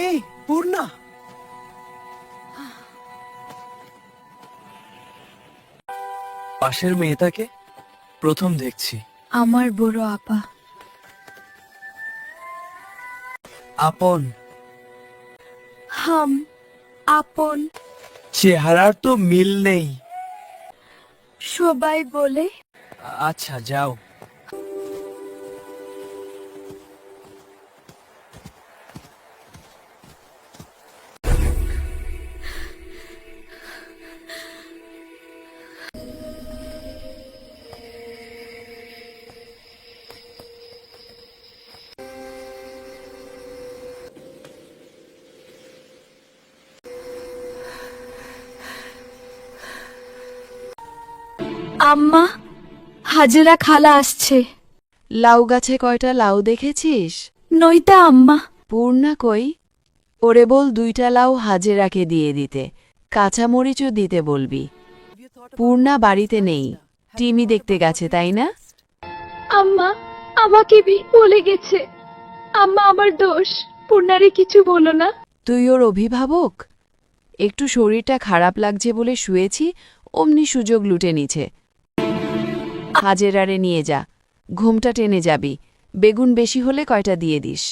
এই পূর্ণা, পাশের মেয়েটাকে প্রথম দেখছি। আমার বড় আপা। আপন? হাম আপন। চেহারার তো মিল নেই। সবাই বলে। আচ্ছা যাও। আম্মা, হাজেরা খালা আসছে। লাউ গাছে কয়টা লাউ দেখেছিস? নইতা আম্মা। পূর্ণা কই? ওরে বল 2টা লাউ হাজেরাকে দিয়ে দিতে, কাঁচামরিচও দিতে বলবি। পূর্ণা বাড়িতে নেই, টিমি দেখতে গেছে, তাই না? আম্মা, আমাকে বলে গেছে। আম্মা, আমার দোষ। পূর্ণারে কিছু বলো না। তুই ওর অভিভাবক? একটু শরীরটা খারাপ লাগছে বলে শুয়েছি, অমনি সুযোগ লুটে নিছে। হাজেরারে নিয়ে যা, ঘুমটা টেনে যাবি। বেগুন বেশি হলে কয়টা দিয়ে দিস।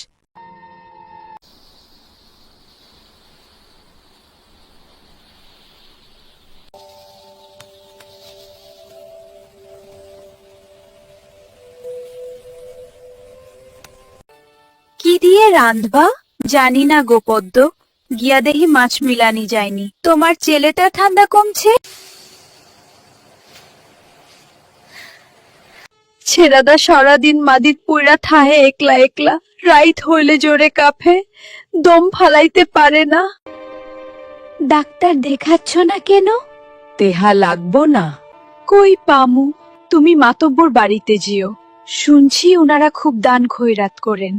কি দিয়ে রান্ধবা? জানি না গো পদ্ম, গিয়া দেহি মাছ মিলানি যায়নি। তোমার ছেলেটা ঠান্ডা কমছে? ছেড়াদা সারাদিন মাদিত পুইরা থাহে একলা একলা, রাইত হইলে জোরে কাফে, দম ফালাইতে পারে না। ডাক্তার দেখাচ্ছ না কেন? তেহা লাগবো না। কই পামু? তুমি মাতব্বর বাড়িতে যেও, শুনছি ওনারা খুব দান খয়রাত করেন।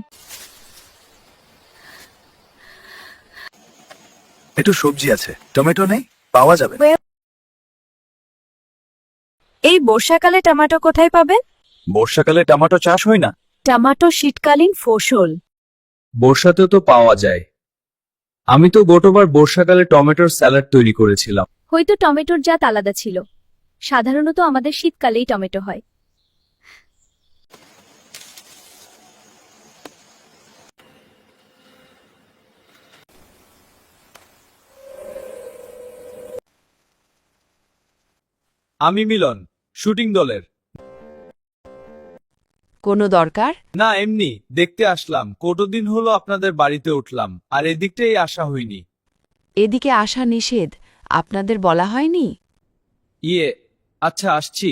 একটু সবজি আছে, টমেটো নেই? পাওয়া যাবে। এই বর্ষাকালে টমেটো কোথায় পাবেন? বর্ষাকালে টমেটো চাষ হয় না। টমেটো শীতকালীন ফসল। বর্ষাতেও তো পাওয়া যায়। আমি তো গতবার বর্ষাকালে টমেটোর স্যালাড তৈরি করেছিলাম। হয়তো টমেটোর জাত আলাদা ছিল। সাধারণত আমাদের শীতকালেই টমেটো হয়। আমি মিলন, শুটিং দলের। কোনো দরকার? না, এমনি দেখতে আসলাম। কতদিন হলো আপনাদের বাড়িতে উঠলাম, আর এদিকটাই আসা হয়নি। এদিকে আসা নিষেধ, আপনাদের বলা হয়নি? আচ্ছা, আসছি।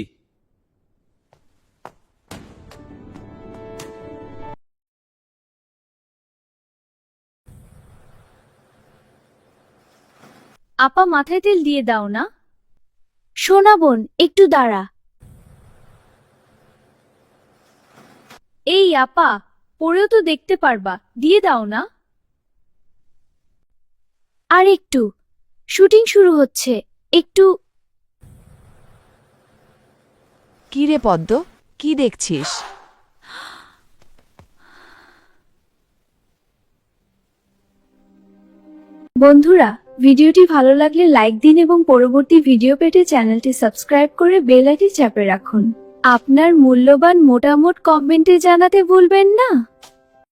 আপা, মাথায় তেল দিয়ে দাও না। সোনা বোন, একটু দাঁড়া। এই আপা, পরেও তো দেখতে পারবা, দিয়ে দাও না। আর একটু, শুটিং শুরু হচ্ছে, একটু। কি রে পদ্ম, কি দেখছিস? বন্ধুরা, ভিডিওটি ভালো লাগলে লাইক দিন এবং পরবর্তী ভিডিও পেতে চ্যানেলটি সাবস্ক্রাইব করে বেল আইকনটি চাপে রাখুন। আপনার মূল্যবান মতামত কমেন্টে জানাতে ভুলবেন না।